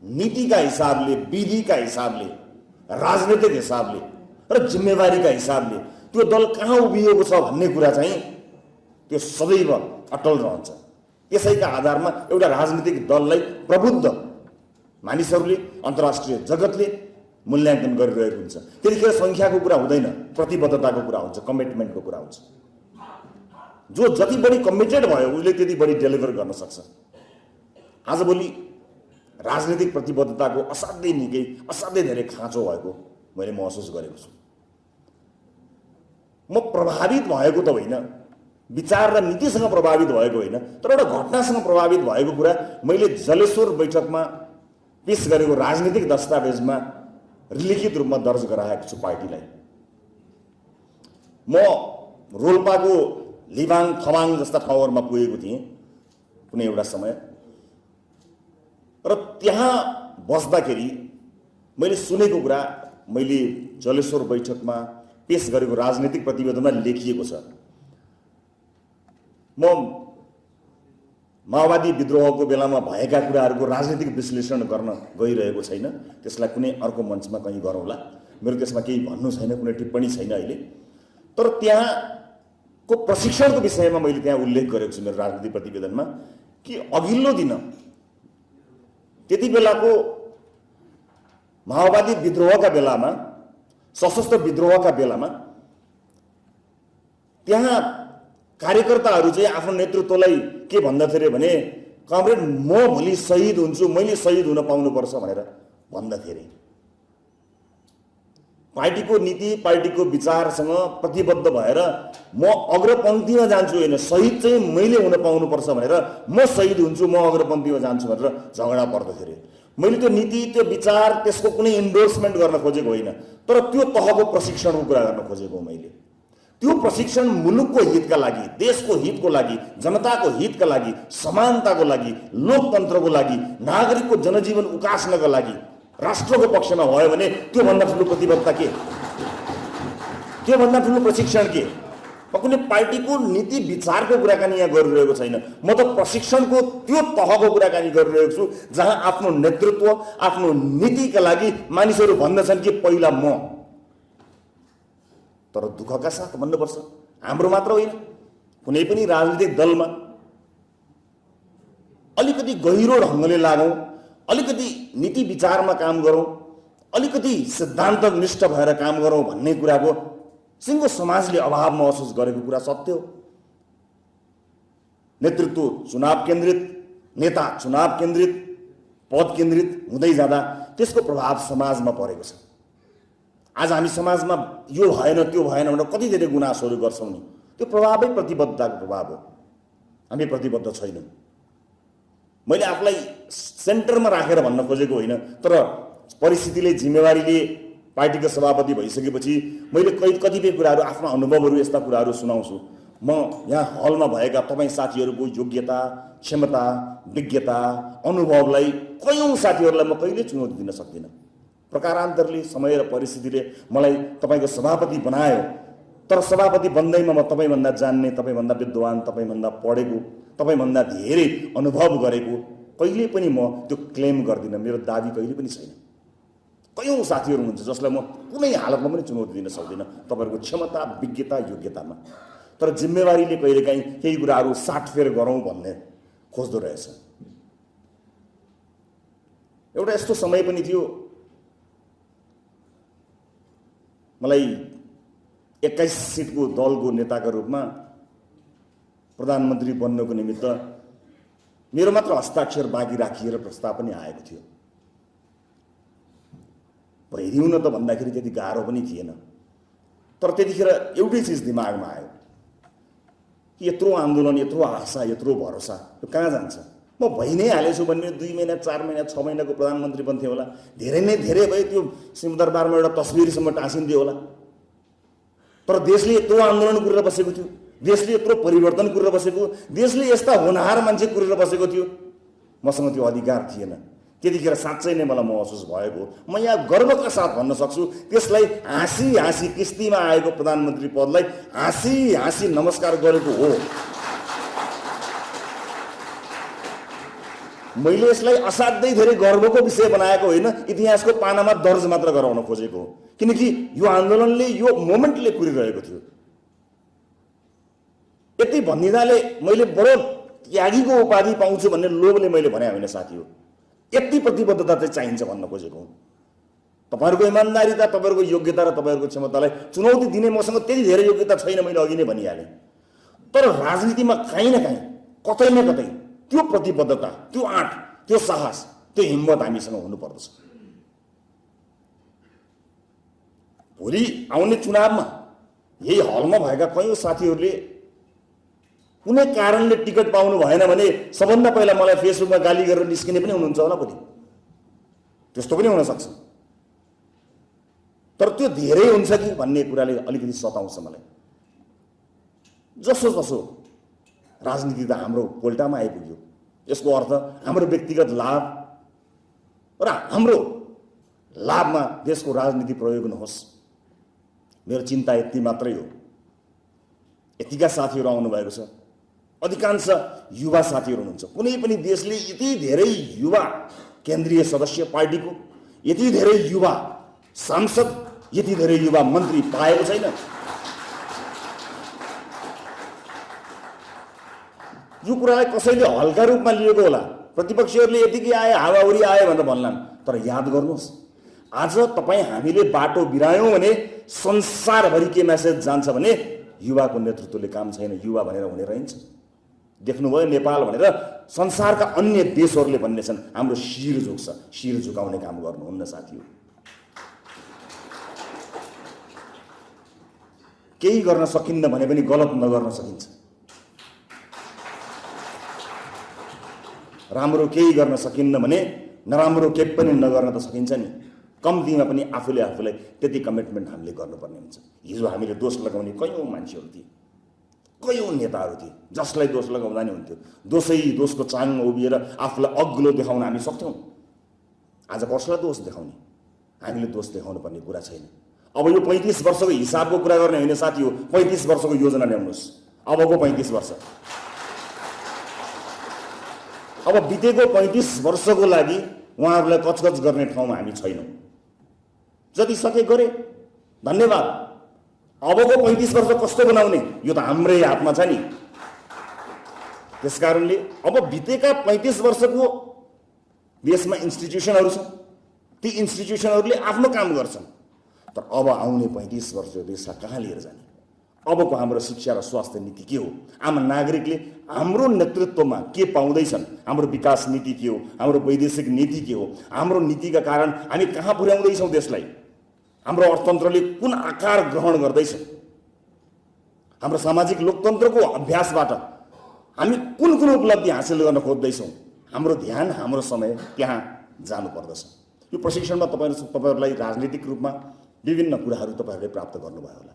नीतिका हिसाबले, विधिका हिसाबले, राजनीतिक हिसाबले र जिम्मेवारीका हिसाबले त्यो दल कहाँ उभिएको छ भन्ने कुरा चाहिँ त्यो सदैव अटल रहन्छ। त्यसैका आधारमा एउटा राजनीतिक दललाई प्रबुद्ध मानिसहरूले, अन्तर्राष्ट्रिय जगतले मूल्याङ्कन गरिरहेको हुन्छ। त्यतिखेर सङ्ख्याको कुरा हुँदैन, प्रतिबद्धताको कुरा हुन्छ, कमिटमेन्टको कुरा हुन्छ। जो जति बढी कमिटेड भयो उसले त्यति बढी डेलिभर गर्न सक्छ। आजभोलि राजनीतिक प्रतिबद्धताको असाध्यै धेरै खाँचो भएको मैले महसुस गरेको छु। म प्रभावित भएको त होइन, विचार र नीतिसँग प्रभावित भएको होइन, तर एउटा घटनासँग प्रभावित भएको कुरा मैले जलेश्वर बैठकमा पेश गरेको राजनीतिक दस्तावेजमा लिखित रूपमा दर्ज गराएको छु पार्टीलाई। म रोल्पाको लिबाङ, थबाङ जस्ता ठाउँहरूमा पुगेको थिएँ कुनै एउटा समय, र त्यहाँ बस्दाखेरि मैले सुनेको कुरा मैले जलेश्वर बैठकमा पेश गरेको राजनीतिक प्रतिवेदनमा लेखिएको छ। म माओवादी विद्रोहको बेलामा भएका कुराहरूको राजनीतिक विश्लेषण गर्न गइरहेको छैन, त्यसलाई कुनै अर्को मञ्चमा कहीँ गरौँला। मेरो त्यसमा केही भन्नु छैन, कुनै टिप्पणी छैन अहिले। तर त्यहाँको प्रशिक्षणको विषयमा मैले त्यहाँ उल्लेख गरेको छु मेरो राजनीतिक प्रतिवेदनमा कि अघिल्लो दिन त्यति बेलाको माओवादी विद्रोहका बेलामा, सशस्त्र विद्रोहका बेलामा त्यहाँ कार्यकर्ताहरू चाहिँ आफ्नो नेतृत्वलाई के भन्दथे भने, कमरेड म भोलि शहीद हुन्छु, मैले शहीद हुन पाउनुपर्छ भनेर भन्दथे अरे। पार्टीको नीति, पार्टीको विचारसँग प्रतिबद्ध भएर म अग्रपङ्क्तिमा जान्छु, होइन शहीद चाहिँ मैले हुन पाउनुपर्छ भनेर म शहीद हुन्छु, म अग्रपङ्क्तिमा जान्छु भनेर झगडा पर्दथे अरे। मैले त्यो नीति, त्यो विचार, त्यसको कुनै इन्डोर्समेन्ट गर्न खोजेको होइन, तर त्यो तहको प्रशिक्षणको कुरा गर्न खोजेको मैले। त्यो प्रशिक्षण मुलुकको हितका लागि, देशको हितको लागि, जनताको हितका लागि, समानताको लागि, लोकतन्त्रको लागि, नागरिकको जनजीवन उकास्नका लागि राष्ट्रको पक्षमा भयो भने त्योभन्दा ठुलो प्रतिबद्धता के, त्योभन्दा ठुलो प्रशिक्षण के? म कुनै पार्टीको नीति विचारको कुराकानी यहाँ गरिरहेको छैन, म त प्रशिक्षणको त्यो तहको कुराकानी गरिरहेको छु जहाँ आफ्नो नेतृत्व, आफ्नो नीतिका लागि मानिसहरू भन्दछन् कि पहिला म। तर दुःखका साथ भन्नुपर्छ, हाम्रो मात्र होइन, कुनै पनि राजनीतिक दलमा अलिकति गहिरो ढङ्गले लागौँ, अलिकति नीति विचारमा काम गरौँ, अलिकति सिद्धान्तनिष्ठ भएर काम गरौँ भन्ने कुराको सिङ्गो समाजले अभाव महसुस गरेको कुरा सत्य हो। नेतृत्व चुनाव केन्द्रित, नेता चुनाव केन्द्रित, पद केन्द्रित हुँदै जाँदा त्यसको प्रभाव समाजमा परेको छ। आज हामी समाजमा यो भएन त्यो भएन भनेर कति धेरै गुनासोहरू गर्छौँ नि, त्यो प्रभावै प्रतिबद्धताको प्रभाव हो। हामी प्रतिबद्ध छैनौँ। मैले आफूलाई सेन्टरमा राखेर भन्न खोजेको होइन, तर परिस्थितिले, जिम्मेवारीले पार्टीको सभापति भइसकेपछि मैले कतिपय कुराहरू, आफ्ना अनुभवहरू, यस्ता कुराहरू सुनाउँछु। म यहाँ हलमा भएका तपाईँ साथीहरूको योग्यता, क्षमता, विज्ञता, अनुभवलाई, कयौँ साथीहरूलाई म कहिले चुनौती दिन सक्दिनँ। प्रकारान्तरले, समय र परिस्थितिले मलाई तपाईँको सभापति बनायो, तर सभापति बन्दैमा म तपाईँभन्दा जान्ने, तपाईँभन्दा विद्वान, तपाईँभन्दा पढेको, तपाईँभन्दा धेरै अनुभव गरेको कहिले पनि म त्यो क्लेम गर्दिनँ। मेरो दाबी कहिले पनि छैन। कयौँ साथीहरू हुनुहुन्छ जसलाई म कुनै हालतमा पनि चुनौती दिन सक्दिनँ तपाईँहरूको क्षमता, विज्ञता, योग्यतामा। तर जिम्मेवारीले कहिलेकाहीँ केही कुराहरू साटफेर गरौँ भन्ने खोज्दो रहेछ। एउटा यस्तो समय पनि थियो, मलाई 21 सिटको दलको नेताका रूपमा प्रधानमन्त्री बन्नको निमित्त मेरो मात्र हस्ताक्षर बाँकी राखिएर प्रस्ताव पनि आएको थियो। भइदिउँ न त भन्दाखेरि त्यति गाह्रो पनि थिएन, तर त्यतिखेर एउटै चिज दिमागमा आयो कि यत्रो आन्दोलन, यत्रो आशा, यत्रो भरोसा यो कहाँ जान्छ? म भइ नै हालेछु भन्ने 2 महिना, 4 महिना, 6 महिनाको प्रधानमन्त्री बन्थेँ होला, धेरै नै धेरै भयो, त्यो सिंहदरबारमा एउटा तस्बिरसम्म टाँसिन्थ्यो होला। तर देशले यत्रो आन्दोलन गरेर बसेको थियो, देशले यत्रो परिवर्तन गरेर बसेको, देशले यस्ता होनहार मान्छे गरेर बसेको थियो, मसँग त्यो अधिकार थिएन। त्यतिखेर साँच्चै नै मलाई महसुस भएको, म यहाँ गर्वका साथ भन्न सक्छु, त्यसलाई हाँसी हाँसी किस्तीमा आएको प्रधानमन्त्री पदलाई हाँसी हाँसी नमस्कार गरेको हो। मैले यसलाई असाध्यै धेरै गर्वको विषय बनाएको होइन, इतिहासको पानामा दर्ज मात्र गराउन खोजेको हो। किनकि यो आन्दोलनले यो मोमेन्टले कुरिरहेको थियो। यति भनिदिँदाले मैले बडो त्यागीको उपाधि पाउँछु भन्ने लोभले मैले भने होइन साथी हो। यति प्रतिबद्धता चाहिँ चाहिन्छ भन्न खोजेको हुँ। तपाईहरुको इमानदारिता, तपाईहरुको योग्यता र तपाईहरुको क्षमतालाई चुनौती दिने मसँग त्यति धेरै योग्यता छैन, मैले अघि नै भनिहालेँ। तर राजनीतिमा कहीँ न कहीँ, कतै न कतै त्यो प्रतिबद्धता, त्यो आँट, त्यो साहस, त्यो हिम्मत हामीसँग हुनुपर्दछ। भोलि आउने चुनावमा यही हलमा भएका कयौं साथीहरूले कुनै कारणले टिकट पाउनु भएन भने सबभन्दा पहिला मलाई फेसबुकमा गाली गरेर निस्किने पनि हुनुहुन्छ होला भोलि। त्यस्तो पनि हुन सक्छ। तर त्यो धेरै हुन्छ कि भन्ने कुराले अलिकति सताउँछ मलाई। जसो जसो राजनीति त हाम्रो पोल्टामा आइपुग्यो, यसको अर्थ हाम्रो व्यक्तिगत लाभ र हाम्रो लाभमा देशको राजनीति प्रयोग नहोस्। मेरो चिन्ता यति मात्रै हो। यतिका साथीहरू आउनु भएको छ, अधिकांश युवा साथीहरू हुनुहुन्छ। कुनै पनि देशले यति धेरै युवा केन्द्रीय सदस्य पार्टीको, यति धेरै युवा सांसद, यति धेरै युवा मन्त्री पाएको छैन। यो कुरालाई कसैले हल्का रूपमा लिएको होला। प्रतिपक्षीहरूले यतिकै आए, हावाहुरी आए भनेर भन्लान्। तर याद गर्नुहोस्, आज तपाईँ हामीले बाटो बिरायौँ भने संसारभरि के मेसेज जान्छ भने युवाको नेतृत्वले काम छैन, युवा भनेर हुने रहन्छ। देख्नुभयो नेपाल भनेर संसारका अन्य देशहरूले भन्ने छन् हाम्रो शिर झुक्छ। शिर झुकाउने काम गर्नुहुन्न साथीहरू। केही गर्न सकिन्न भने पनि गलत नगर्न सकिन्छ। राम्रो केही गर्न सकिन्न भने नराम्रो केही पनि नगर्न त सकिन्छ नि। कम्तीमा पनि आफूले आफूलाई त्यति कमिटमेन्ट हामीले गर्नुपर्ने हुन्छ। हिजो हामीले दोष लगाउने कयौं मान्छेहरू थिए, कयौं नेताहरू थिए जसलाई दोष लगाउँदा नि हुन्थ्यो। दोषको चाङमा उभिएर आफूलाई अग्लो देखाउन हामी सक्थ्यौँ। आज कसलाई दोष देखाउने? हामीले दोष देखाउनु पर्ने कुरा छैन। अब यो 35 वर्षको हिसाबको कुरा गर्ने होइन साथी हो, 35 वर्षको योजना ल्याउनुहोस्। अबको 35 वर्ष, अब बितेको 35 वर्षको लागि उहाँहरूलाई कचकच गर्ने ठाउँमा हामी छैनौँ। जति सके गरे, धन्यवाद। अबको 35 वर्ष कस्तो बनाउने यो त हाम्रै हातमा छ नि। त्यसकारणले अब बितेका 35 वर्षको देशमा इन्स्टिट्युसनहरू छन्, ती इन्स्टिट्युसनहरूले आफ्नो काम गर्छन्। तर अब आउने 35 वर्ष देशलाई कहाँ लिएर जाने? अबको हाम्रो शिक्षा र स्वास्थ्य नीति के हो? आम नागरिकले हाम्रो नेतृत्वमा के पाउँदैछन्? हाम्रो विकास नीति के हो? हाम्रो वैदेशिक नीति के हो? हाम्रो नीतिका कारण हामी कहाँ पुर्याउँदैछौँ देशलाई? हाम्रो अर्थतन्त्रले कुन आकार ग्रहण गर्दैछ? हाम्रो सामाजिक लोकतन्त्रको अभ्यासबाट हामी कुन कुन उपलब्धि हासिल गर्न खोज्दैछौँ? हाम्रो ध्यान, हाम्रो समय त्यहाँ जानु पर्दछ। यो प्रशिक्षणमा तपाईहरुलाई राजनीतिक रूपमा विभिन्न कुराहरू तपाईहरुले प्राप्त गर्नुभयो होला।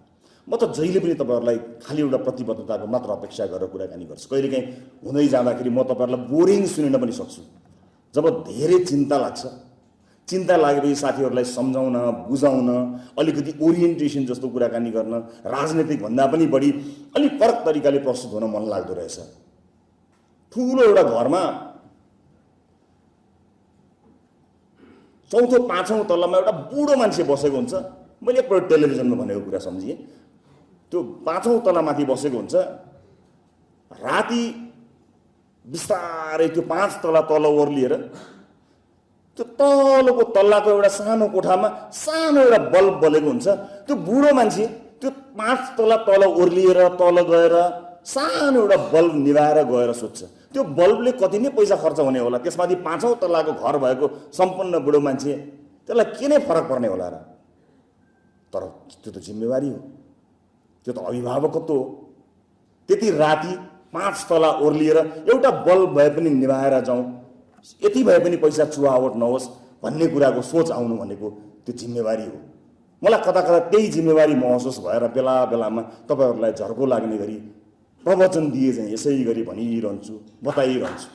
म त जहिले पनि तपाईहरुलाई खाली एउटा प्रतिबद्धताको मात्र अपेक्षा गरेर कुराकानी गर्छु। कहिलेकाहीँ हुँदै जाँदाखेरि म तपाईहरुलाई बोरिङ सुनिन पनि सक्छु। जब धेरै चिन्ता लाग्छ, चिन्ता लागेपछि साथीहरूलाई सम्झाउन, बुझाउन, अलिकति ओरिएन्टेसन जस्तो कुराकानी गर्न, राजनीतिक भन्दा पनि बढी अलिक फरक तरिकाले प्रस्तुत हुन मन लाग्दो रहेछ। ठुलो एउटा घरमा चौथो पाँचौं तल्लामा एउटा बुढो मान्छे बसेको हुन्छ। मैले एकपल्ट टेलिभिजनमा भनेको कुरा सम्झिएँ। त्यो पाँचौं तल्लामाथि बसेको हुन्छ। राति बिस्तारै त्यो 5 तला तल ओर्लिएर त्यो तलको तल्लाको एउटा सानो कोठामा सानो एउटा बल्ब बलेको हुन्छ। त्यो बुढो मान्छे त्यो 5 तला तल ओर्लिएर तल गएर सानो एउटा बल्ब निभाएर गएर सोध्छ, त्यो बल्बले कति नै पैसा खर्च हुने होला? त्यसमाथि 5औं तल्लाको घर भएको सम्पन्न बुढो मान्छे, त्यसलाई के नै फरक पर्ने होला र? तर त्यो त जिम्मेवारी हो, त्यो त अभिभावकत्व हो। त्यति राति 5 तला ओर्लिएर एउटा बल्ब भए पनि निभाएर जाउँ, यति भए पनि पैसा चुहावट नहोस् भन्ने कुराको सोच आउनु भनेको त्यो जिम्मेवारी हो। मलाई कता कता त्यही जिम्मेवारी महसुस भएर बेला बेलामा तपाईहरुलाई झर्को लाग्ने गरी प्रवचन दिए चाहिँ यसै गरी भनिरहन्छु, बताइरहन्छु।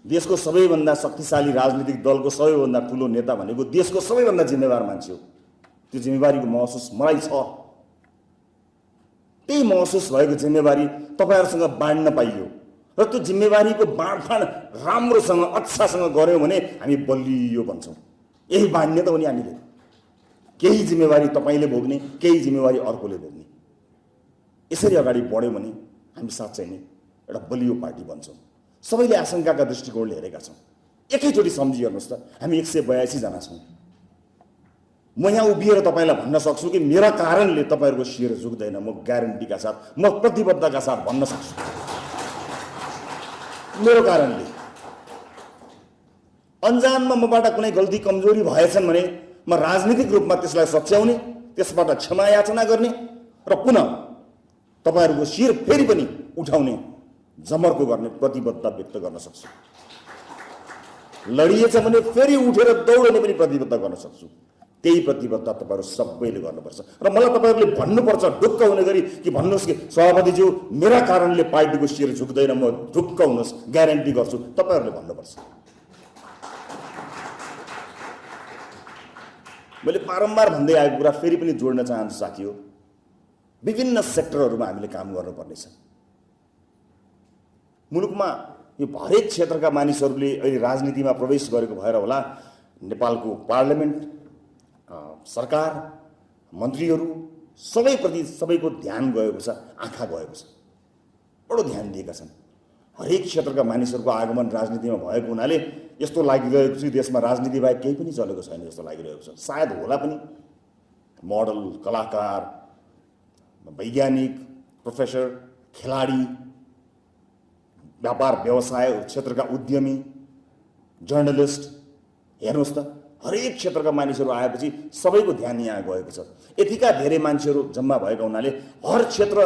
देशको सबैभन्दा शक्तिशाली राजनीतिक दलको सबैभन्दा ठुलो नेता भनेको देशको सबैभन्दा जिम्मेवार मान्छे हो। त्यो जिम्मेवारीको महसुस मलाई छ। त्यही महसुस भएको जिम्मेवारी तपाईहरुसँग बाँड्न पाइयो र त्यो जिम्मेवारीको बाँडफाँड राम्रोसँग अच्छासँग गर्यौं भने हामी बलियो बन्छौं। यही बाँड्ने त हो नि हामीले। केही जिम्मेवारी तपाईले भोग्ने, केही जिम्मेवारी अर्कोले भोग्ने। यसरी अगाडि बढ्यौं भने हामी साच्चै नै एउटा बलियो पार्टी बन्छौं। सबैले आशंकाका दृष्टिकोणले हेरेका छौं। एकैचोटी सम्झी हेर्नुस् त, हामी 182 जना छौं। म यहाँ उभिएर तपाईलाई भन्न सक्छु कि मेरा कारणले तपाईहरुको शिर झुक्दैन। म ग्यारेन्टीका साथ, म प्रतिबद्धताका साथ भन्न सक्छु। मेरो कारणले अनजानमा मबाट कुनै गल्ती कमजोरी भएछन् भने म राजनीतिक रूपमा त्यसलाई सच्याउने, त्यसबाट क्षमा याचना गर्ने र पुनः तपाईहरुको शिर फेरि पनि उठाउने जमर्को गर्ने प्रतिबद्धता व्यक्त गर्न सक्छु। लडिएछ भने फेरि उठेर दौडने पनि प्रतिबद्धता गर्न सक्छु। त्यही प्रतिबद्धता तपाईहरु सबैले गर्नुपर्छ र मलाई तपाईहरुले भन्नुपर्छ ढुक्क हुने गरी कि भन्नुस् कि सभापतिज्यू मेरा कारणले पार्टीको शिर झुक्दैन, म ढुक्क हुनुस्, ग्यारेन्टी गर्छु, तपाईहरुले भन्नुपर्छ। मैले बारम्बार भन्दै आएको कुरा फेरि पनि जोड्न चाहन्छु साथीहरु। विभिन्न सेक्टरहरुमा हामीले काम गर्नुपर्नेछ। मुलुकमा यो हरेक क्षेत्रका मानिसहरूले अहिले राजनीतिमा प्रवेश गरेको भएर होला नेपालको पार्लियामेन्ट, सरकार, मन्त्रीहरू सबैप्रति सबैको ध्यान गएको छ, आँखा गएको छ, बडो ध्यान दिएका छन्। हरेक क्षेत्रका मानिसहरूको आगमन राजनीतिमा भएको हुनाले यस्तो लागिरहेको छ देशमा राजनीति बाहेक केही पनि चलेको छैन जस्तो लागिरहेको छ। सायद होला पनि। मोडल, कलाकार, वैज्ञानिक, प्रोफेसर, खेलाडी, व्यापार व्यवसाय क्षेत्रका उद्यमी, जर्नलिस्ट, हेर्नुहोस् त हरेक क्षेत्रका मानिसहरू आएपछि सबैको ध्यान यहाँ गएको छ। यतिका धेरै मान्छेहरू जम्मा भएका हुनाले हर क्षेत्र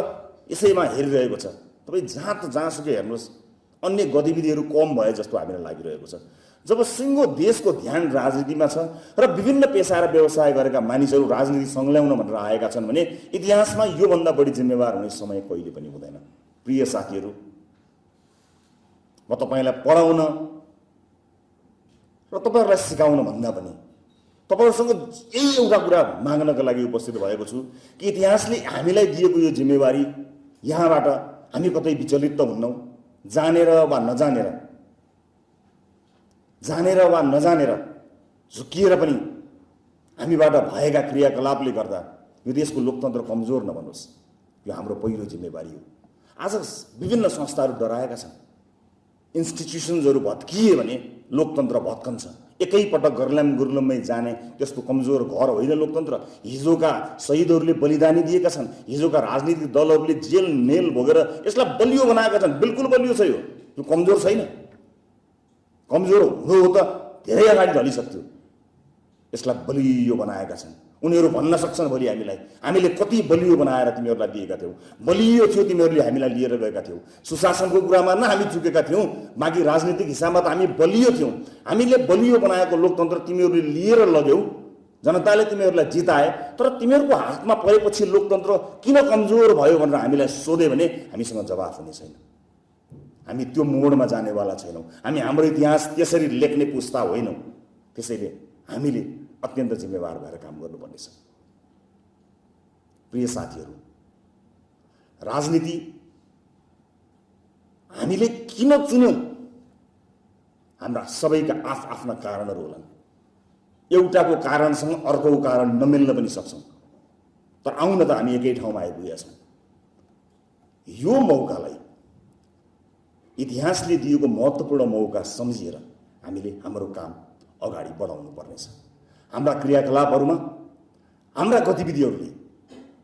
यसैमा हेरिरहेको छ। तपाई जहाँसुकै हेर्नुहोस् अन्य गतिविधिहरू कम भए जस्तो हामीलाई लागिरहेको छ। जब सिङ्गो देशको ध्यान राजनीतिमा छ र विभिन्न पेशा र व्यवसाय गरेका मानिसहरू राजनीति संलग्न भनेर आएका छन् भने इतिहासमा योभन्दा बढी जिम्मेवार हुने समय कहिले पनि हुँदैन। प्रिय साथीहरू, म तपाईलाई पढाउन र तपाईहरुलाई सिकाउन भन्दा पनि तपाईहरुसँग यही एउटा कुरा माग्नका लागि उपस्थित भएको छु कि इतिहासले हामीलाई दिएको यो जिम्मेवारी यहाँबाट हामी कतै विचलित त हुन्नौ। जानेर वा नजानेर झुकिएर पनि हामीबाट भएका क्रियाकलापले गर्दा यो देशको लोकतन्त्र कमजोर नबनोस्, यो हाम्रो पहिलो जिम्मेवारी हो। आज विभिन्न संस्थाहरू डराएका छन्। इन्स्टिट्युसन्सहरू भत्किए भने लोकतन्त्र भत्कन्छ। एकैपटक गुर्लममै जाने त्यस्तो कमजोर घर होइन लोकतन्त्र। हिजोका शहीदहरूले बलिदानी दिएका छन्। हिजोका राजनीतिक दलहरूले जेल नेल भोगेर यसलाई बलियो बनाएका छन्। बिल्कुल बलियो छ यो कमजोर छैन। कमजोर हुनु हो त धेरै अगाडि ढलिसक्थ्यो। यसलाई बलियो बनाएका छन्। उनीहरू भन्न सक्छन् भोलि हामीले कति बलियो बनाएर तिमीहरूलाई दिएका थियौ, बलियो थियो तिमीहरूले हामीलाई लिएर गएका थियौ। सुशासनको कुरामा न हामी चुकेका थियौँ, बाँकी राजनीतिक हिसाबमा त हामी बलियो थियौँ। हामीले बलियो बनाएको लोकतन्त्र तिमीहरूले लिएर लग्यौ, जनताले तिमीहरूलाई जिताए, तर तिमीहरूको हातमा परेपछि लोकतन्त्र किन कमजोर भयो भनेर हामीलाई सोधे भने हामीसँग जवाफ हुने छैन। हामी त्यो मोडमा जानेवाला छैनौँ। हामी हाम्रो इतिहास त्यसरी लेख्ने पुस्ता होइनौँ। त्यसैले हामीले अत्यन्त जिम्मेवार भएर काम गर्नुपर्नेछ। प्रिय साथीहरू, राजनीति हामीले किन चुन्यौं? हाम्रा सबैका आफ्ना कारणहरू होलान्। एउटाको कारणसँग अर्कोको कारण नमिल्न पनि सक्छौँ, तर आउन त हामी एकै ठाउँमा आइपुगेका छौँ। यो मौकालाई, इतिहासले दिएको महत्त्वपूर्ण मौका सम्झिएर हामीले हाम्रो काम अगाडि बढाउनु पर्नेछ। हाम्रा क्रियाकलापहरूमा, हाम्रा गतिविधिहरूले,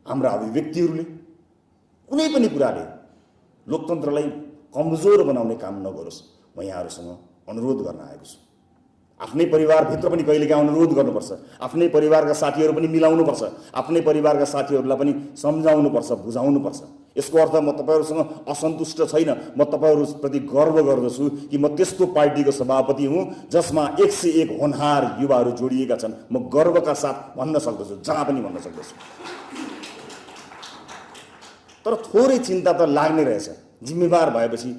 हाम्रा अभिव्यक्तिहरूले कुनै पनि कुराले लोकतन्त्रलाई कमजोर बनाउने काम नगरोस्। म यहाँहरूसँग अनुरोध गर्न आएको छु। आफ्नै परिवारभित्र पनि कहिलेकाहीँ अनुरोध गर्नुपर्छ। आफ्नै परिवारका साथीहरू पनि मिलाउनुपर्छ। आफ्नै परिवारका साथीहरूलाई पनि सम्झाउनुपर्छ, बुझाउनुपर्छ। यसको अर्थ म तपाईहरुसँग असन्तुष्ट छैन। म तपाईहरुप्रति गर्व गर्दछु कि म त्यस्तो पार्टीको सभापति हुँ जसमा 101 होनहार युवाहरू जोडिएका छन्। म गर्वका साथ भन्न सक्दछु, जहाँ पनि भन्न सक्दछु। तर थोरै चिन्ता त लाग्ने रहेछ। जिम्मेवार भएपछि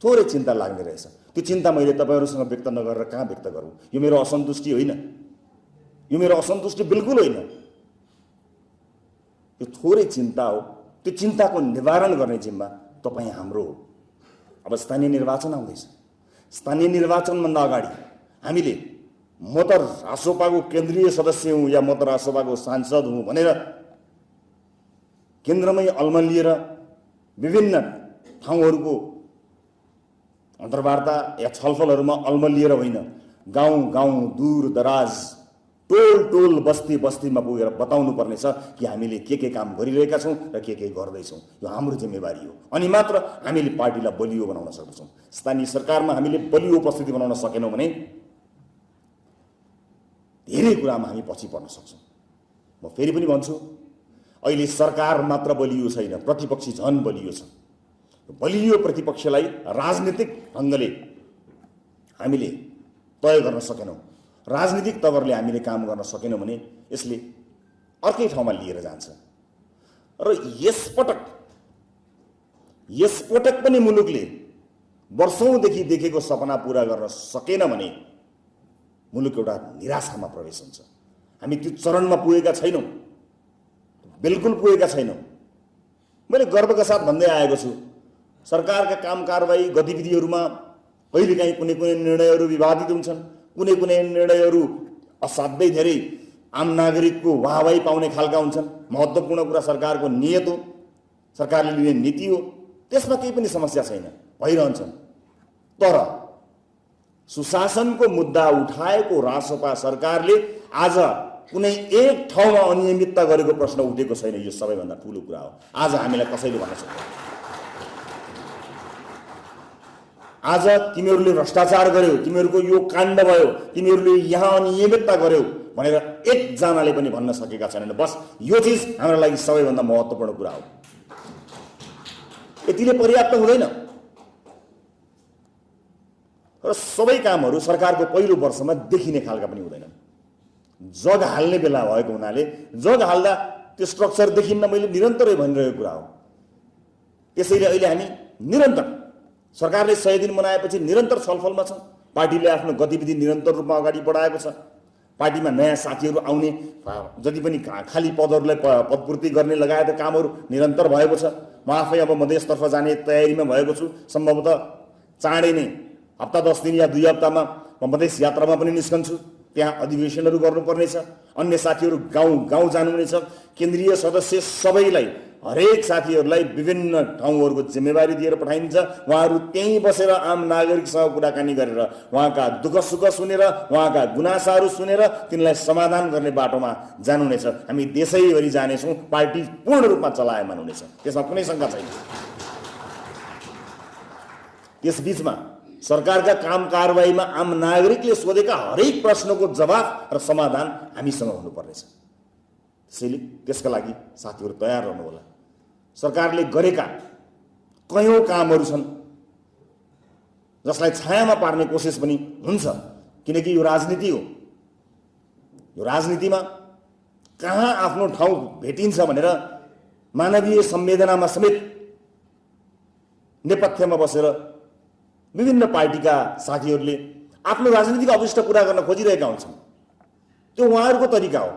थोरै चिन्ता लाग्ने रहेछ। त्यो चिन्ता मैले तपाईहरुसँग व्यक्त नगरेर कहाँ व्यक्त गरौँ? यो मेरो असन्तुष्टि होइन। यो मेरो असन्तुष्टि बिल्कुल होइन। यो थोरै चिन्ता हो। त्यो चिन्ताको निवारण गर्ने जिम्मा तपाईँ हाम्रो हो। अब स्थानीय निर्वाचन आउँदैछ। स्थानीय निर्वाचनभन्दा अगाडि हामीले म त रासोपाको केन्द्रीय सदस्य हुँ या म त रासोपाको सांसद हुँ भनेर केन्द्रमै अल्मलिएर विभिन्न ठाउँहरूको अन्तर्वार्ता या छलफलहरूमा अल्मलिएर होइन, गाउँ गाउँ दूर दराज टोल टोल बस्ती बस्तीमा पुगेर बताउनु पर्नेछ कि हामीले के काम गरिरहेका छौँ र के गर्दैछौँ। यो हाम्रो जिम्मेवारी हो। अनि मात्र हामीले पार्टीलाई बलियो बनाउन सक्छौँ। स्थानीय सरकारमा हामीले बलियो उपस्थिति बनाउन सकेनौँ भने धेरै कुरामा हामी पछि पर्न सक्छौँ। म फेरि पनि भन्छु, अहिले सरकार मात्र बलियो छैन, प्रतिपक्षी झन बलियो छ। बलियो प्रतिपक्षलाई राजनीतिक ढङ्गले हामीले तय गर्न सकेनौँ, राजनीतिक तवरले हामीले काम गर्न सकेनौँ भने यसले अर्कै ठाउँमा लिएर जान्छ। र यसपटक पनि मुलुकले वर्षौँदेखि देखेको सपना पूरा गर्न सकेन भने मुलुक एउटा निराशामा प्रवेश हुन्छ। हामी त्यो चरणमा पुगेका छैनौँ, बिल्कुल पुगेका छैनौँ। मैले गर्वका साथ भन्दै आएको छु, सरकारका काम कारबाही गतिविधिहरूमा कहिलेकाहीँ कुनै निर्णयहरू विवादित हुन्छन्, कुनै निर्णयहरू असाध्यै धेरै आम नागरिकको वाहवाही पाउने खालका हुन्छन्। महत्त्वपूर्ण कुरा सरकारको नियत हो, सरकारले लिने नीति हो, त्यसमा केही पनि समस्या छैन, भइरहन्छन्। तर सुशासनको मुद्दा उठाएको रासपा सरकारले आज कुनै एक ठाउँमा अनियमितता गरेको प्रश्न उठेको छैन। यो सबैभन्दा ठुलो कुरा हो। आज हामीलाई कसैले भन्न सक्दैन, आज तिमीहरूले भ्रष्टाचार गर्यौ, तिमीहरूको यो काण्ड भयो, तिमीहरूले यहाँ अनियमितता गर्यौ भनेर एकजनाले पनि भन्न सकेका छैनन्। बस यो चिज हाम्रो लागि सबैभन्दा महत्त्वपूर्ण कुरा हो। यतिले पर्याप्त हुँदैन र सबै कामहरू सरकारको पहिलो वर्षमा देखिने खालका पनि हुँदैनन्। जग हाल्ने बेला भएको हुनाले जग हाल्दा त्यो स्ट्रक्चर देखिन्न, मैले निरन्तरै भनिरहेको कुरा हो। त्यसैले अहिले हामी निरन्तर सरकारले 100 दिन मनाएपछि निरन्तर छलफलमा छौँ। पार्टीले आफ्नो गतिविधि निरन्तर रूपमा अगाडि बढाएको छ। पार्टीमा नयाँ साथीहरू आउने, जति पनि खाली पदहरूलाई पदपूर्ति गर्ने लगायतका कामहरू निरन्तर भएको छ। म आफै अब मधेसतर्फ जाने तयारीमा भएको छु। सम्भवतः चाँडै नै हप्ता 10 दिन या 2 हप्तामा म मधेस यात्रामा पनि निस्कन्छु। त्यहाँ अधिवेशनहरू गर्नुपर्नेछ। अन्य साथीहरू गाउँ गाउँ जानुहुनेछ। केन्द्रीय सदस्य सबैलाई, हरेक साथीहरूलाई विभिन्न ठाउँहरूको जिम्मेवारी दिएर पठाइन्छ। उहाँहरू त्यहीँ बसेर आम नागरिकसँग कुराकानी गरेर उहाँका दुःख सुख सुनेर, उहाँका गुनासाहरू सुनेर तिनलाई समाधान गर्ने बाटोमा जानुहुनेछ। हामी देशैभरि जानेछौँ। पार्टी पूर्ण रूपमा चलायमान हुनेछ, त्यसमा कुनै शङ्का छैन। त्यसबीचमा सरकारका काम कारबाहीमा आम नागरिकले सोधेका हरेक प्रश्नको जवाफ र समाधान हामीसँग हुनुपर्नेछ। त्यसैले त्यसका लागि साथीहरू तयार रहनुहोला। सरकारले गरेका कयौँ कामहरू छन् जसलाई छायामा पार्ने कोसिस पनि हुन्छ, किनकि यो राजनीति हो। यो राजनीतिमा कहाँ आफ्नो ठाउँ भेटिन्छ भनेर मानवीय संवेदनामा समेत नेपथ्यमा बसेर विभिन्न पार्टीका साथीहरूले आफ्नो राजनीतिक अभिष्ट पुरा गर्न खोजिरहेका हुन्छन्। त्यो उहाँहरूको तरिका हो,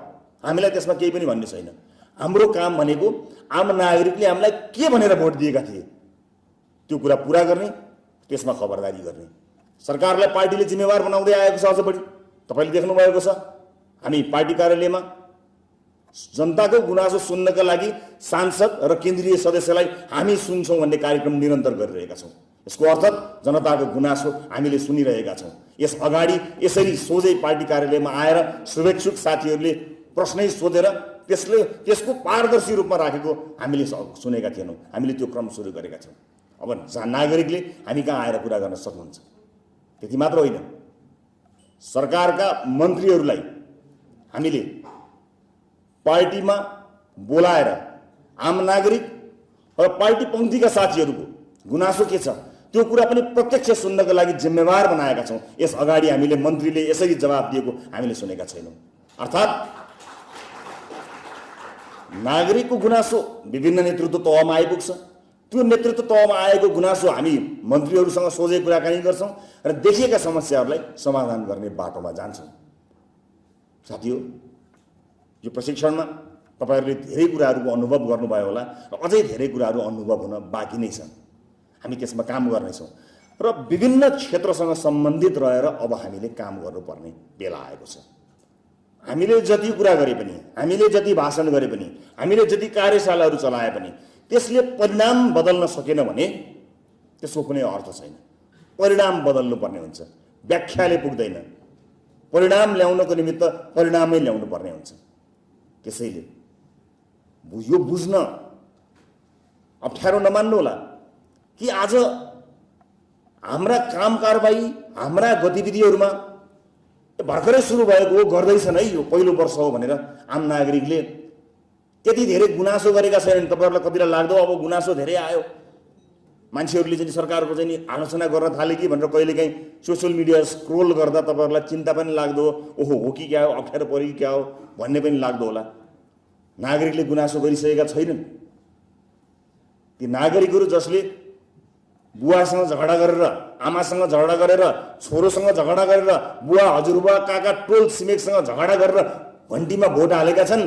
हामीलाई त्यसमा केही पनि भन्ने छैन। हाम्रो काम भनेको आम नागरिकले हामीलाई के भनेर भोट दिएका थिए त्यो कुरा पुरा गर्ने, त्यसमा खबरदारी गर्ने। सरकारलाई पार्टीले जिम्मेवार बनाउँदै आएको छ। अझ बढी तपाईँले देख्नुभएको छ, हामी पार्टी कार्यालयमा जनताको गुनासो सुन्नका लागि सांसद र केन्द्रीय सदस्यलाई हामी सुन्छौँ भन्ने कार्यक्रम निरन्तर गरिरहेका छौँ। यसको अर्थ जनताको गुनासो हामीले सुनिरहेका छौँ। यस अगाडि यसरी सोझै पार्टी कार्यालयमा आएर शुभेच्छुक साथीहरूले प्रश्नै सोधेर त्यसको पारदर्शी रूपमा राखेको हामीले सुनेका थिएनौँ। हामीले त्यो क्रम सुरु गरेका छौँ। अब नागरिकले हामी कहाँ आएर कुरा गर्न सक्नुहुन्छ। त्यति मात्र होइन, सरकारका मन्त्रीहरूलाई हामीले पार्टीमा बोलाएर आम नागरिक र पार्टी पङ्क्तिका साथीहरूको गुनासो के छ त्यो कुरा पनि प्रत्यक्ष सुन्नको लागि जिम्मेवार बनाएका छौँ। यस अगाडि हामीले मन्त्रीले यसरी जवाफ दिएको हामीले सुनेका छैनौँ। अर्थात् नागरिकको गुनासो विभिन्न नेतृत्व तहमा आइपुग्छ। त्यो नेतृत्व तहमा आएको गुनासो हामी मन्त्रीहरूसँग सोझै कुराकानी गर्छौँ र देखिएका समस्याहरूलाई समाधान गर्ने बाटोमा जान्छौँ। साथीहरू, यो प्रशिक्षणमा तपाईहरुले धेरै कुराहरुको अनुभव गर्नुभयो होला र अझै धेरै कुराहरु अनुभव हुन बाँकी नै छन्। हामी त्यसमा काम गर्नेछौँ र विभिन्न क्षेत्रसँग सम्बन्धित रहेर अब हामीले काम गर्नुपर्ने बेला आएको छ। हामीले जति कुरा गरे पनि, हामीले जति भाषण गरे पनि, हामीले जति कार्यशालाहरू चलाए पनि त्यसले परिणाम बदल्न सकेन भने त्यसको कुनै अर्थ छैन। परिणाम बदल्नु पर्ने हुन्छ, व्याख्याले पुग्दैन। परिणाम ल्याउनको निमित्त परिणामै ल्याउनु पर्ने हुन्छ। त्यसैले यो बुझ्न अप्ठ्यारो नमान्नु होला कि आज हाम्रा काम कारबाही, हाम्रा गतिविधिहरूमा भर्खरै सुरु भएको हो, गर्दैछन् है, यो पहिलो वर्ष हो भनेर आम नागरिकले त्यति धेरै गुनासो गरेका छैनन्। तपाईहरुलाई कतिलाई लाग्दो अब गुनासो धेरै आयो, मान्छेहरूले चाहिँ सरकारको चाहिँ आलोचना गर्न थाले कि भनेर कहिलेकाहीँ सोसियल मिडिया स्क्रोल गर्दा तपाईहरुलाई चिन्ता पनि लाग्दो, ओहो हो कि क्या हो, अप्ठ्यारो पऱ्यो कि क्या हो भन्ने पनि लाग्दो होला। नागरिकले गुनासो गरिसकेका छैनन्। ती नागरिकहरू जसले बुवासँग झगडा गरेर, आमासँग झगडा गरेर, छोरोसँग झगडा गरेर, बुवा हजुरबुवा काका टोल छिमेकसँग झगडा गरेर घन्टीमा भोट हालेका छन्,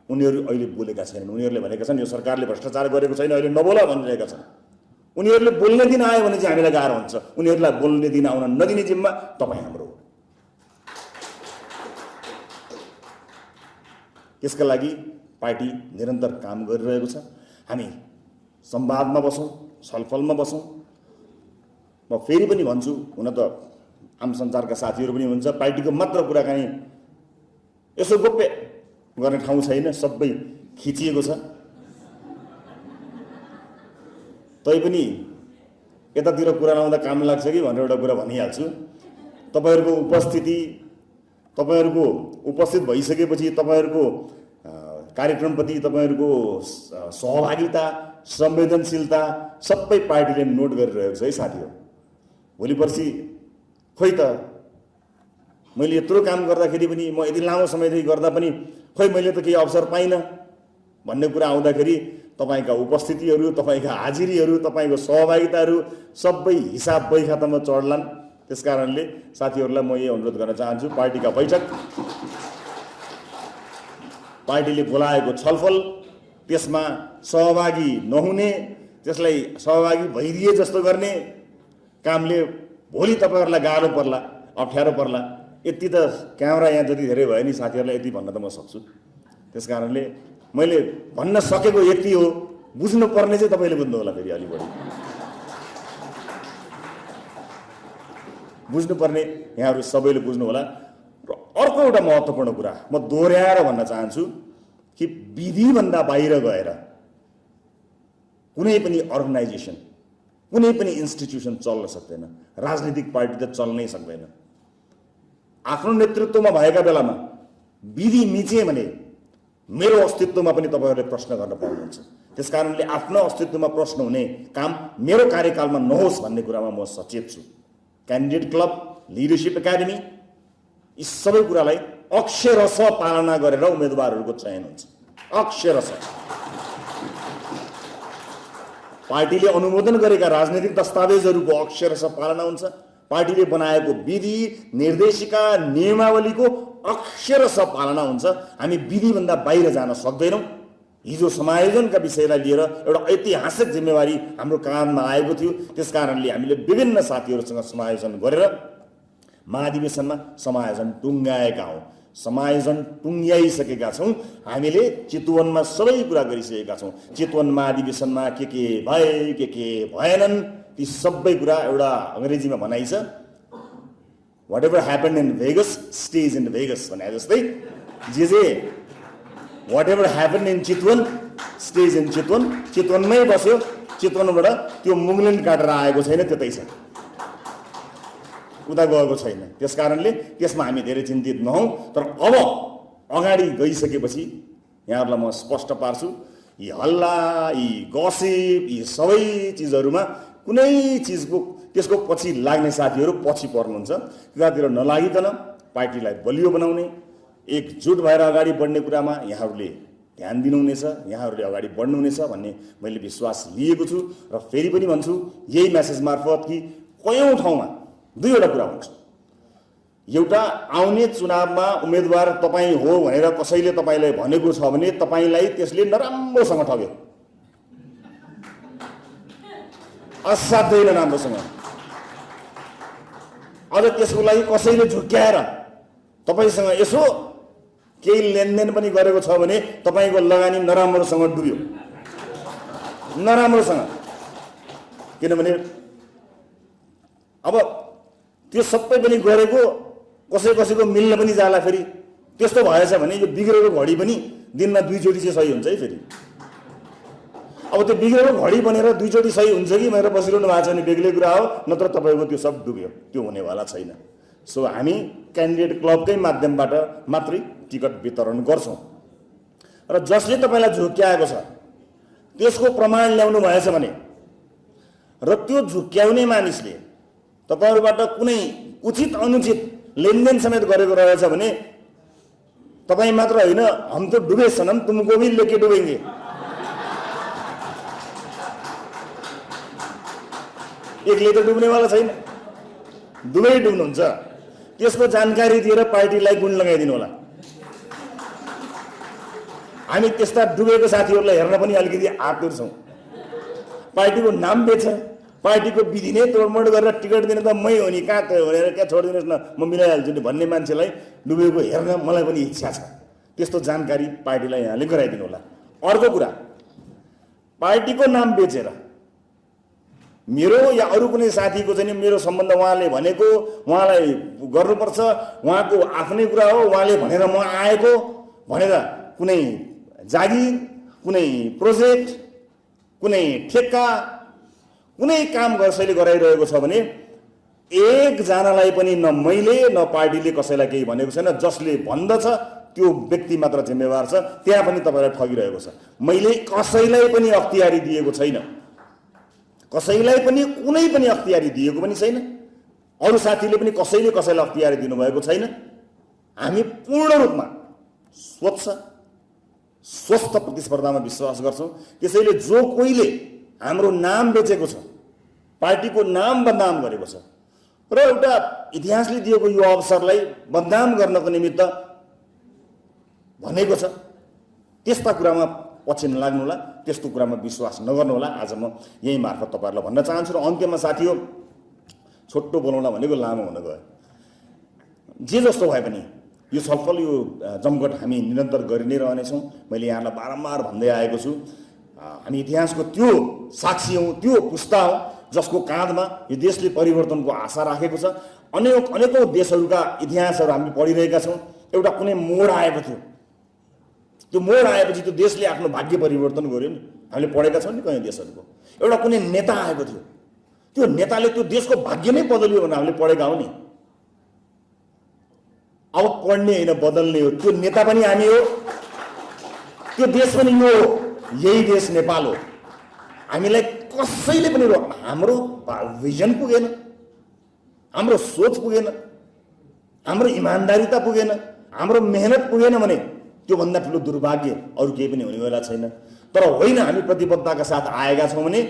उनीहरू अहिले बोलेका छैनन्। उनीहरूले भनेका छन् यो सरकारले भ्रष्टाचार गरेको छैन, अहिले नबोला भनिरहेका छन्। उनीहरूले बोल्ने दिन आयो भने चाहिँ हामीलाई गाह्रो हुन्छ। उनीहरूलाई बोल्ने दिन आउन नदिने जिम्मा तपाईँ हाम्रो हो। त्यसका लागि पार्टी निरन्तर काम गरिरहेको छ। हामी संवादमा बसौँ, छलफलमा बसौँ। म फेरि पनि भन्छु, हुन त आम सञ्चारका साथीहरू पनि हुन्छ, पार्टीको मात्र कुराकानी यसो गोप्य गर्ने ठाउँ छैन, सबै खिचिएको छ। तैपनि यतातिर कुरा लाउँदा काम लाग्छ कि भनेर एउटा कुरा भनिहाल्छु। तपाईहरुको उपस्थिति, तपाईहरुको उपस्थित भइसकेपछि तपाईहरुको कार्यक्रमप्रति तपाईहरुको सहभागिता, संवेदनशीलता सबै पार्टीले नोट गरिरहेको छ है साथीहरु। भोलि पर्सि खोइ त मैले यत्रो काम गर्दाखेरि पनि, म यति लामो समयदेखि गर्दा पनि खोइ मैले त केही अवसर पाइनँ भन्ने कुरा आउँदाखेरि तपाईका उपस्थितिहरू, तपाईका हाजिरीहरू, तपाईको सहभागिताहरू सबै हिसाब बही खातामा चढ्लान्। त्यसकारणले साथीहरूलाई म यही अनुरोध गर्न चाहन्छु, पार्टीका बैठक, पार्टीले बोलाएको छलफल, त्यसमा सहभागी नहुने, त्यसलाई सहभागी भइदिए जस्तो गर्ने कामले भोलि तपाईहरुलाई गाह्रो पर्ला, अप्ठ्यारो पर्ला। यति त क्यामेरा यहाँ जति धेरै भयो नि साथीहरूलाई यति भन्न त म सक्छु। त्यसकारणले मैले भन्न सकेको यति हो। बुझ्नुपर्ने चाहिँ तपाईँले बुझ्नु होला, फेरि अलि बढी बुझ्नुपर्ने यहाँहरू सबैले बुझ्नु होला। र अर्को एउटा महत्त्वपूर्ण कुरा म दोहोऱ्याएर भन्न चाहन्छु कि विधिभन्दा बाहिर गएर कुनै पनि अर्गनाइजेसन, कुनै पनि इन्स्टिट्युसन चल्न सक्दैन। राजनीतिक पार्टी त चल्नै सक्दैन। आफ्नो नेतृत्वमा भएका बेलामा विधि मिचे भने मेरो अस्तित्वमा पनि तपाईहरुले प्रश्न गर्न पाउनुहुन्छ। त्यसकारणले आफ्नो अस्तित्वमा प्रश्न हुने काम मेरो कार्यकालमा नहोस् भन्ने कुरामा म सचेत छु। क्यान्डिडेट क्लब, लिडरशिप एकाडेमी, यी सबै कुरालाई अक्षरशः पालना गरेर उम्मेदवारहरूको चयन हुन्छ। अक्षरशः पार्टीले अनुमोदन गरेका राजनीतिक दस्तावेजहरूको अक्षरशः पालना हुन्छ। पार्टीले बनाएको विधि, निर्देशिका, नियमावलीको अक्षरशः पालना हुन्छ। हामी विधिभन्दा बाहिर जान सक्दैनौँ। हिजो समायोजनका विषयलाई लिएर एउटा ऐतिहासिक जिम्मेवारी हाम्रो काँधमा आएको थियो। त्यसकारणले हामीले विभिन्न साथीहरूसँग समायोजन गरेर महाधिवेशनमा समायोजन टुङ्गाएका हौँ। समायोजन टुङ्ग्याइसकेका छौँ। हामीले चितवनमा सबै कुरा गरिसकेका छौँ। चितवन महाधिवेशनमा के भए, के भएनन्, ती सबै कुरा एउटा अङ्ग्रेजीमा भनाइ छ, whatever happen in Vegas stay in Vegas भने जस्तै जे whatever happen in Chitwan stay in Chitwan. चितवनमै बस्यो, चितवनबाट त्यो मुङलिन काटेर आएको छैन, त्यतै छ, उता गएको छैन। त्यसकारणले त्यसमा हामी धेरै चिन्तित नहौँ। तर अब अगाडि गइसकेपछि यहाँहरूलाई म स्पष्ट पार्छु, यी हल्ला, यी गसिप, यी सबै चिजहरूमा कुनै चिजको त्यसको पछि लाग्ने साथीहरू पछि पर्नुहुन्छ। त्यतातिर नलागिकन पार्टीलाई बलियो बनाउने, एकजुट भएर अगाडि बढ्ने कुरामा यहाँहरूले ध्यान दिनुहुनेछ, यहाँहरूले अगाडि बढ्नुहुनेछ भन्ने मैले विश्वास लिएको छु। र फेरि पनि भन्छु यही मेसेज मार्फत कि कयौँ ठाउँमा दुईवटा कुरा हुन्छ। एउटा आउने चुनावमा उम्मेदवार तपाईँ हो भनेर कसैले तपाईँलाई भनेको छ भने तपाईँलाई त्यसले नराम्रोसँग ठग्यो, असाध्यै नराम्रोसँग। अझ त्यसको लागि कसैले झुक्क्याएर तपाईँसँग यसो केही लेनदेन पनि गरेको छ भने तपाईँको लगानी नराम्रोसँग डुब्यो, नराम्रोसँग। किनभने अब त्यो सबै पनि गरेको कसैको मिल्न पनि जाला। फेरि त्यस्तो भएछ भने यो बिग्रेको घडी पनि दिनमा 2 चोटि चाहिँ सही हुन्छ है। फेरि अब त्यो बिग्रेको घडी बनेर 2 चोटि सही हुन्छ कि भनेर बसिरहनु भएको छ भने बेग्लै कुरा हो, नत्र तपाईँको त्यो सब डुब्यो, त्यो हुनेवाला छैन। सो हामी क्यान्डिडेट क्लबकै माध्यमबाट मात्रै टिकट वितरण गर्छौँ र जसले तपाईँलाई झुक्क्याएको छ त्यसको प्रमाण ल्याउनु भएछ भने र त्यो झुक्क्याउने मानिसले तपाईँहरूबाट कुनै उचित अनुचित लेनदेन समेत गरेको रहेछ भने तपाईँ मात्र होइन, हम तो डुबे सनम तुमको भी लेके डुबेंगे। एकले त डुब्नेवाला छैन, दुवै डुब्नुहुन्छ। त्यसको जानकारी दिएर पार्टीलाई गुण लगाइदिनु होला। हामी त्यस्ता डुबेको साथीहरूलाई हेर्न पनि अलिकति आतुर छौँ। पार्टीको नाम बेच, पार्टीको विधि नै तोडमोड गरेर टिकट दिने त मै हो नि, कहाँ त भनेर क्या छोडिदिनुहोस् न म मिलाइहाल्छु नि भन्ने मान्छेलाई डुबेको हेर्न मलाई पनि इच्छा छ। त्यस्तो जानकारी पार्टीलाई यहाँले गराइदिनु होला। अर्को कुरा, पार्टीको नाम बेचेर मेरो या अरू कुनै साथीको चाहिँ मेरो सम्बन्ध उहाँले भनेको उहाँलाई गर्नुपर्छ, उहाँको आफ्नै कुरा हो, उहाँले भनेर म आएको भनेर कुनै जागिर, कुनै प्रोजेक्ट, कुनै ठेक्का, कुनै काम कसैले गराइरहेको छ भने एकजनालाई पनि न मैले न पार्टीले कसैलाई केही भनेको छैन। जसले भन्दछ त्यो व्यक्ति मात्र जिम्मेवार छ, त्यहाँ पनि तपाईँलाई ठगिरहेको छ। मैले कसैलाई पनि अख्तियारी दिएको छैन, कसैलाई पनि कुनै पनि अख्तियारी दिएको पनि छैन। अरू साथीले पनि कसैले कसैलाई अख्तियारी दिनुभएको छैन। हामी पूर्ण रूपमा स्वच्छ स्वस्थ प्रतिस्पर्धामा विश्वास गर्छौँ। त्यसैले जो कोहीले हाम्रो नाम बेचेको छ, पार्टीको नाम बदनाम गरेको छ र एउटा इतिहासले दिएको यो अवसरलाई बदनाम गर्नको निमित्त भनेको छ, त्यस्ता कुरामा पछि नलाग्नुहोला, त्यस्तो कुरामा विश्वास नगर्नुहोला। आज म यही मार्फत तपाईँहरूलाई भन्न चाहन्छु। र अन्त्यमा साथी हो, छोटो बोलाउला भनेको लामो हुन गयो। जे जस्तो भए पनि यो छलफल, यो जमघट हामी निरन्तर गरि नै रहनेछौँ। मैले यहाँलाई बारम्बार भन्दै आएको छु, हामी इतिहासको त्यो साक्षी हौँ, त्यो पुस्ता हौँ जसको काँधमा यो देशले परिवर्तनको आशा राखेको छ। अनेकौँ देशहरूका इतिहासहरू हामी पढिरहेका छौँ। एउटा कुनै मोड आएको थियो, त्यो मोड आएपछि त्यो देशले आफ्नो भाग्य परिवर्तन गर्यो नि। हामीले पढेका छौँ नि कयौँ देशहरूको। एउटा कुनै नेता आएको थियो, त्यो नेताले त्यो देशको भाग्य नै बदल्यो भनेर हामीले पढेका हौँ नि। अब पढ्ने होइन, बदल्ने हो। त्यो नेता पनि हामी हो, त्यो देश पनि यो हो, यही देश नेपाल हो। हामीलाई कसैले पनि हाम्रो भिजन पुगेन, हाम्रो सोच पुगेन, हाम्रो इमान्दारिता पुगेन, हाम्रो मेहनत पुगेन भने त्योभन्दा ठुलो दुर्भाग्य अरू केही पनि हुनेवाला छैन। तर होइन, हामी प्रतिबद्धताका साथ आएका छौँ भने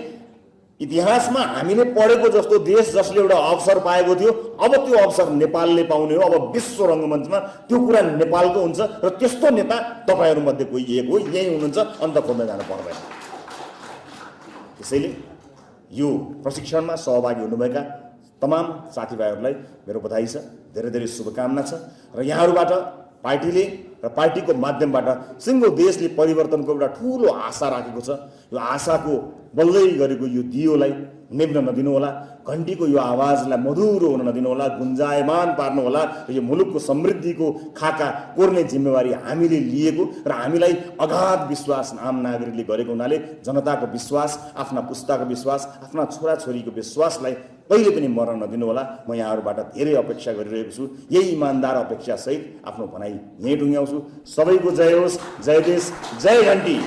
इतिहासमा हामीले पढेको जस्तो देश जसले एउटा अवसर पाएको थियो, अब त्यो अवसर नेपालले पाउने हो। अब विश्व रङ्गमञ्चमा त्यो कुरा नेपालको हुन्छ र त्यस्तो नेता तपाईँहरूमध्ये कोही एक हो, यही हुनुहुन्छ, अन्त खोज्न जानु पर्दैन। त्यसैले यो प्रशिक्षणमा सहभागी हुनुभएका तमाम साथीभाइहरूलाई मेरो बधाई छ, धेरै धेरै शुभकामना छ। र यहाँहरूबाट पार्टीले र पार्टीको माध्यमबाट सिङ्गो देशले परिवर्तनको एउटा ठुलो आशा राखेको छ। यो आशाको बल्दै गरेको यो दियोलाई निभ्न नदिनुहोला, घन्टीको यो आवाजलाई मधुरो हुन नदिनुहोला, गुन्जायमान पार्नुहोला। र यो मुलुकको समृद्धिको खाका कोर्ने जिम्मेवारी हामीले लिएको र हामीलाई अगाध विश्वास आम नागरिकले गरेको हुनाले जनताको विश्वास, आफ्ना पुस्ताको विश्वास, आफ्ना छोराछोरीको विश्वासलाई कहिले पनि मर्न नदिनुहोला। म यहाँहरूबाट धेरै अपेक्षा गरिरहेको छु। यही इमान्दार अपेक्षासहित आफ्नो भनाइ यहीँ टुङ्ग्याउँछु। सबैको जय होस्, जय देश, जय घन्टी।